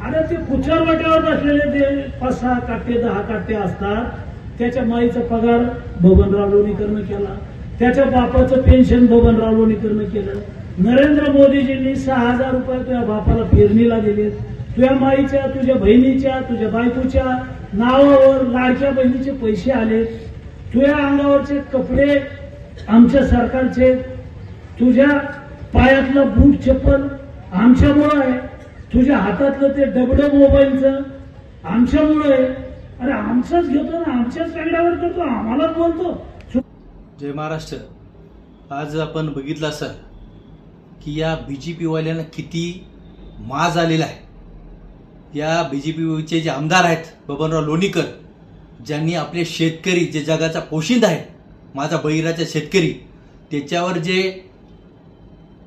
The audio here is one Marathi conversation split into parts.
आणि ते कुचरवाट्यावर बसलेले ते 5-6 काटे 10 काटे असतात, त्याच्या माईचा पगार बबनराव लोणीकरनं केला, त्याच्या बापाचं पेन्शन बबनराव लोणीकरनं केलं. नरेंद्र मोदीजींनी 6,000 रुपये तुझ्या बापाला पेरणीला दिले. तुझ्या माईच्या, तुझ्या बहिणीच्या, तुझ्या बायकोच्या नावावर लाडक्या बहिणीचे पैसे आले. तुझ्या अंगावरचे कपडे आमच्या सरकारचे, तुझ्या पायातलं बूट चप्पल आमच्यामुळं आहे, तुझ्या हातातलं ते डबडं मोबाईलचं आमच्यामुळं आहे. अरे आमचंच घेतो ना, आमच्याच पेंड्यावर करतो, आम्हालाच बोलतो. जय महाराष्ट्र. आज आपण बघितलं असेल की या बीजेपी वाल्यांना किती माज आलेला आहे. या बीजेपीचे जे आमदार आहेत बबनराव लोणीकर, ज्यांनी आपले शेतकरी जे जगाचा पोशिंदा आहे, माझा बळीराजा शेतकरी, त्याच्यावर जे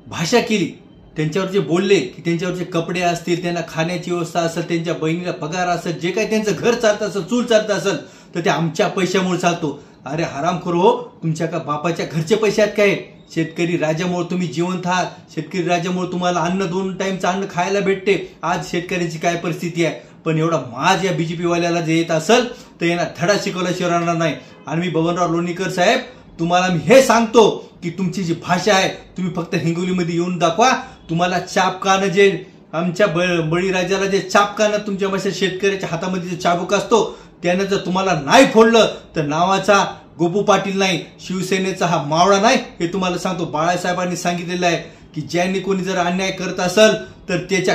भाषा केली, त्यांच्यावर जे बोलले की त्यांच्यावरचे कपडे असतील, त्यांना खाण्याची व्यवस्था असेल, त्यांच्या बहिणीला पगार असेल, जे काही त्यांचं घर चालतं असेल, चूल चालतं असेल, तर ते आमच्या पैशामुळे चालतो. अरे हरामखोर हो, तुमच्या का बापाच्या घरचे पैसे आहेत काय? शेतकरी राजामुळे तुम्ही जिवंत आहात. शेतकरी राजामुळे तुम्हाला अन्न 2 टाइमचं अन्न खायला भेटते. आज शेतकऱ्याची काय परिस्थिती आहे. पण एवढा माज या बीजेपी वाल्याला जे येत असेल तर यांना धडा शिकवल्याशिवाय राहणार नाही. आणि मी बबनराव लोणीकर साहेब तुम्हाला मी हे सांगतो की तुमची जी भाषा आहे तुम्ही फक्त हिंगोलीमध्ये येऊन दाखवा. तुम्हाला चापकानं जे आमच्या बळीराजाला जे चापकानं तुमच्या भाषा शेतकऱ्याच्या हातामध्ये जे चाबूक असतो त्यानं जर तुम्हाला नाही फोडलं तर नावाचा गोपू पाटील नाही, शिवसेनेचा हा मावळा नाही, हे तुम्हाला सांगतो. बाळासाहेबांनी सांगितलेलं आहे की ज्यांनी कोणी जर अन्याय करत असेल तर त्याच्या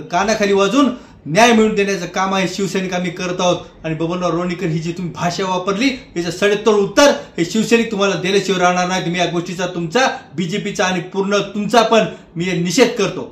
कानाखाली वाजून न्याय मिळवून देण्याचं काम आहे शिवसैनिक आम्ही करत आहोत. आणि बबनराव लोणीकर ही जी तुम्ही भाषा वापरली याचं सडेतोड उत्तर हे शिवसैनिक तुम्हाला दिल्याशिवाय राहणार नाही. मी या गोष्टीचा तुमचा, बीजेपीचा आणि पूर्ण तुमचा पण मी निषेध करतो.